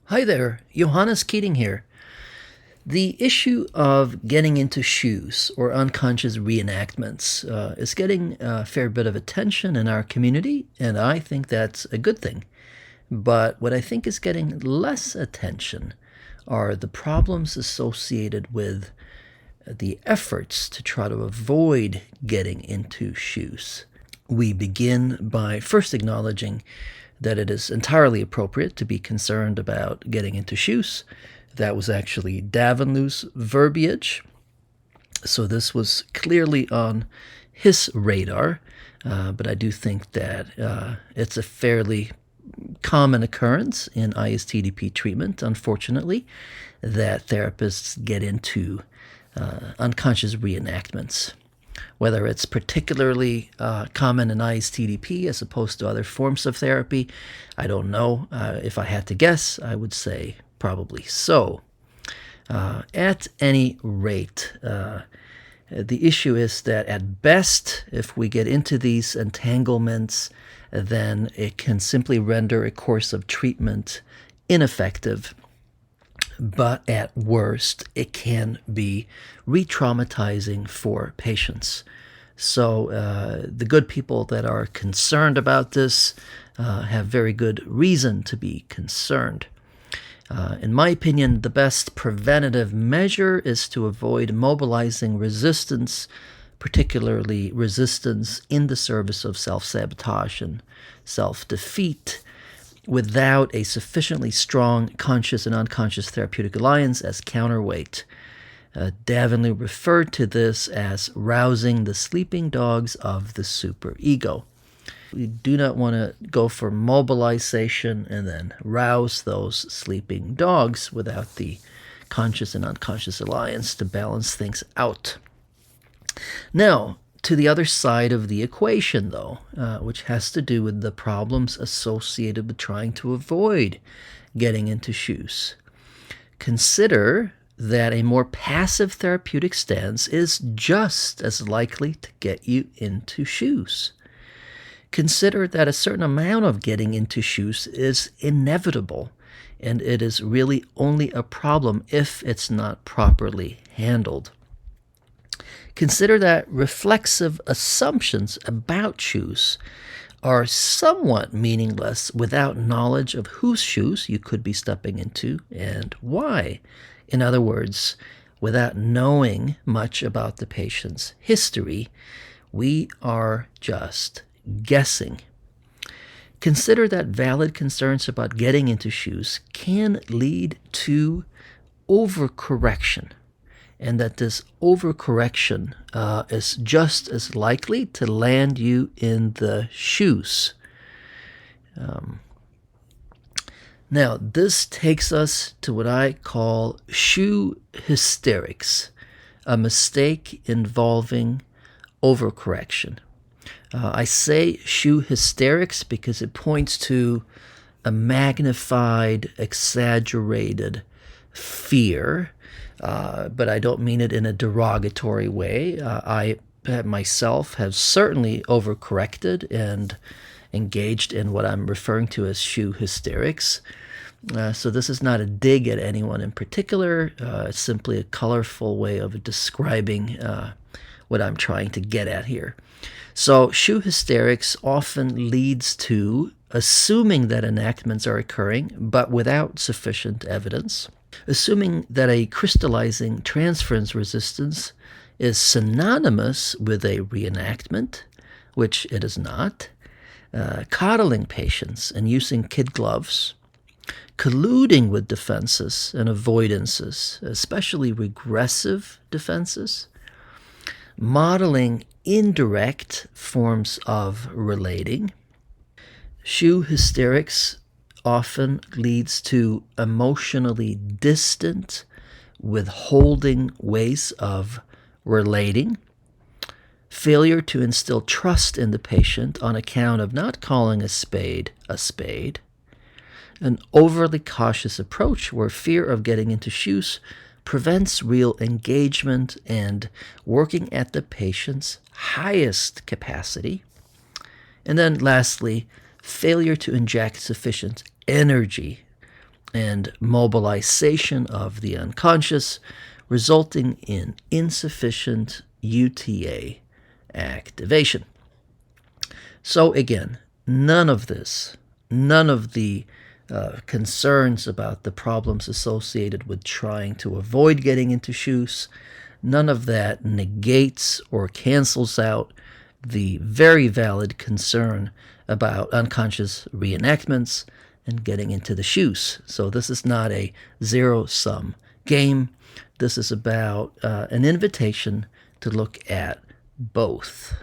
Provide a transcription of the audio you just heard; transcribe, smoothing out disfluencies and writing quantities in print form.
Hi there, Johannes Keating here. The issue of getting into shoes or unconscious reenactments is getting a fair bit of attention in our community, and I think that's a good thing. But what I think is getting less attention are the problems associated with the efforts to try to avoid getting into shoes. We begin by first acknowledging that it is entirely appropriate to be concerned about getting into shoes. That was actually Davinlu's verbiage. So this was clearly on his radar, but I do think that it's a fairly common occurrence in ISTDP treatment, unfortunately, that therapists get into unconscious reenactments. Whether it's particularly common in ISTDP as opposed to other forms of therapy, I don't know. If I had to guess, I would say probably so. At any rate, the issue is that at best, if we get into these entanglements, then it can simply render a course of treatment ineffective. But at worst, it can be re-traumatizing for patients. So the good people that are concerned about this have very good reason to be concerned. In my opinion, the best preventative measure is to avoid mobilizing resistance, particularly resistance in the service of self-sabotage and self-defeat, without a sufficiently strong conscious and unconscious therapeutic alliance as counterweight. Davinlu referred to this as rousing the sleeping dogs of the superego. We do not want to go for mobilization and then rouse those sleeping dogs without the conscious and unconscious alliance to balance things out. Now, to the other side of the equation, though, which has to do with the problems associated with trying to avoid getting into shoes. Consider that a more passive therapeutic stance is just as likely to get you into shoes. Consider that a certain amount of getting into shoes is inevitable, and it is really only a problem if it's not properly handled. Consider that reflexive assumptions about shoes are somewhat meaningless without knowledge of whose shoes you could be stepping into and why. In other words, without knowing much about the patient's history, we are just guessing. Consider that valid concerns about getting into shoes can lead to overcorrection, and that this overcorrection is just as likely to land you in the shoes. Now, this takes us to what I call shoe hysterics, a mistake involving overcorrection. I say shoe hysterics because it points to a magnified, exaggerated fear, but I don't mean it in a derogatory way. I myself have certainly overcorrected and engaged in what I'm referring to as shoe hysterics. So this is not a dig at anyone in particular. It's simply a colorful way of describing what I'm trying to get at here. So shoe hysterics often leads to assuming that enactments are occurring, but without sufficient evidence. Assuming that a crystallizing transference resistance is synonymous with a reenactment, which it is not. Coddling patients and using kid gloves. Colluding with defenses and avoidances, especially regressive defenses. Modeling indirect forms of relating. Shoe hysterics often leads to emotionally distant, withholding ways of relating. Failure to instill trust in the patient on account of not calling a spade, an overly cautious approach where fear of getting into shoes prevents real engagement and working at the patient's highest capacity. And then lastly, failure to inject sufficient energy and mobilization of the unconscious, resulting in insufficient UTA activation. So again, none of this, none of the concerns about the problems associated with trying to avoid getting into shoes, none of that negates or cancels out the very valid concern about unconscious reenactments and getting into the shoes. So this is not a zero-sum game. This is about an invitation to look at both.